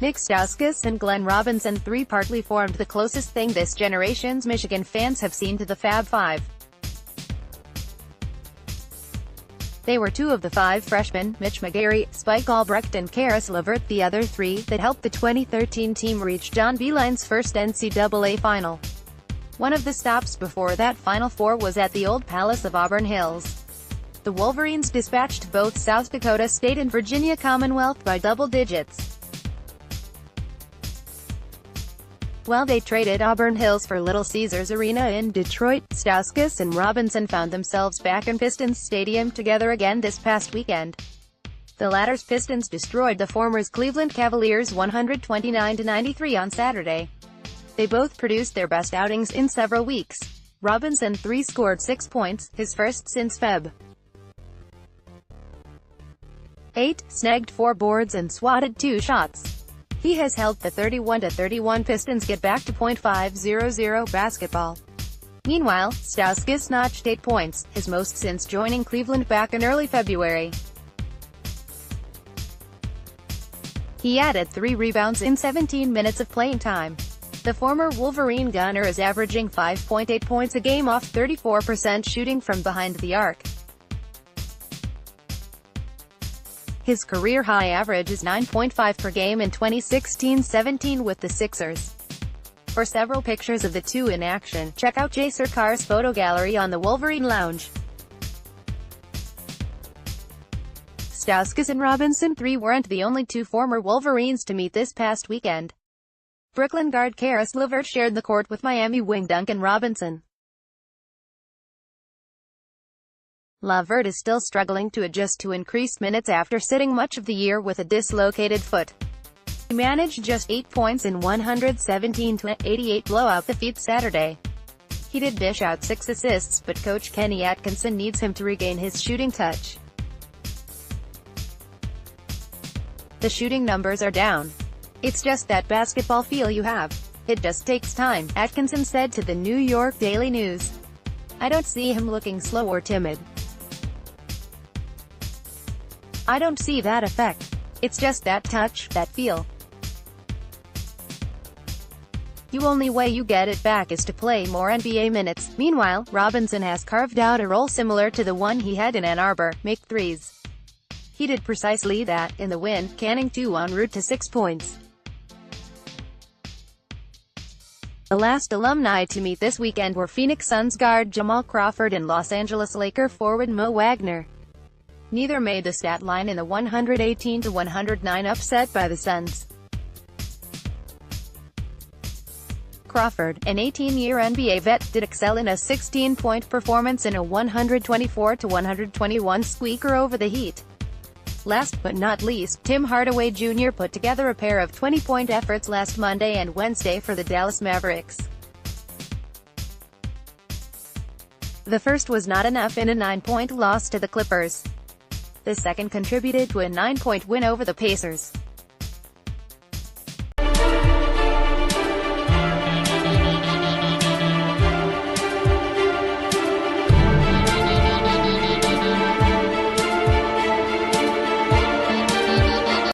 Nik Stauskas and Glenn Robinson III partly formed the closest thing this generation's Michigan fans have seen to the Fab Five. They were two of the five freshmen, Mitch McGary, Spike Albrecht and Caris Levert, the other three, that helped the 2013 team reach John Beilein's first NCAA final. One of the stops before that Final Four was at the old Palace of Auburn Hills. The Wolverines dispatched both South Dakota State and Virginia Commonwealth by double digits. While they traded Auburn Hills for Little Caesars Arena in Detroit, Stauskas and Robinson found themselves back in Pistons Stadium together again this past weekend. The latter's Pistons destroyed the former's Cleveland Cavaliers 129-93 on Saturday. They both produced their best outings in several weeks. Robinson III scored 6 points, his first since Feb. 8, snagged 4 boards and swatted 2 shots. He has helped the 31-31 Pistons get back to .500 basketball. Meanwhile, Stauskas notched 8 points, his most since joining Cleveland back in early February. He added 3 rebounds in 17 minutes of playing time. The former Wolverine gunner is averaging 5.8 points a game off 34% shooting from behind the arc. His career-high average is 9.5 per game in 2016-17 with the Sixers. For several pictures of the two in action, check out Jay Sarkar's photo gallery on the Wolverine Lounge. Stauskas and Robinson III weren't the only two former Wolverines to meet this past weekend. Brooklyn guard Caris Levert shared the court with Miami wing Duncan Robinson. Levert is still struggling to adjust to increased minutes after sitting much of the year with a dislocated foot. He managed just 8 points in 117-88 blowout defeat Saturday. He did dish out 6 assists, but coach Kenny Atkinson needs him to regain his shooting touch. The shooting numbers are down. It's just that basketball feel you have. It just takes time, Atkinson said to the New York Daily News. I don't see him looking slow or timid. I don't see that effect. It's just that touch, that feel. The only way you get it back is to play more NBA minutes. Meanwhile, Robinson has carved out a role similar to the one he had in Ann Arbor, make threes. He did precisely that, in the win, canning 2 en route to 6 points. The last alumni to meet this weekend were Phoenix Suns guard Jamal Crawford and Los Angeles Laker forward Mo Wagner. Neither made the stat line in the 118-109 upset by the Suns. Crawford, an 18-year NBA vet, did excel in a 16-point performance in a 124-121 squeaker over the Heat. Last but not least, Tim Hardaway Jr. put together a pair of 20-point efforts last Monday and Wednesday for the Dallas Mavericks. The first was not enough in a 9-point loss to the Clippers. The second contributed to a 9-point win over the Pacers.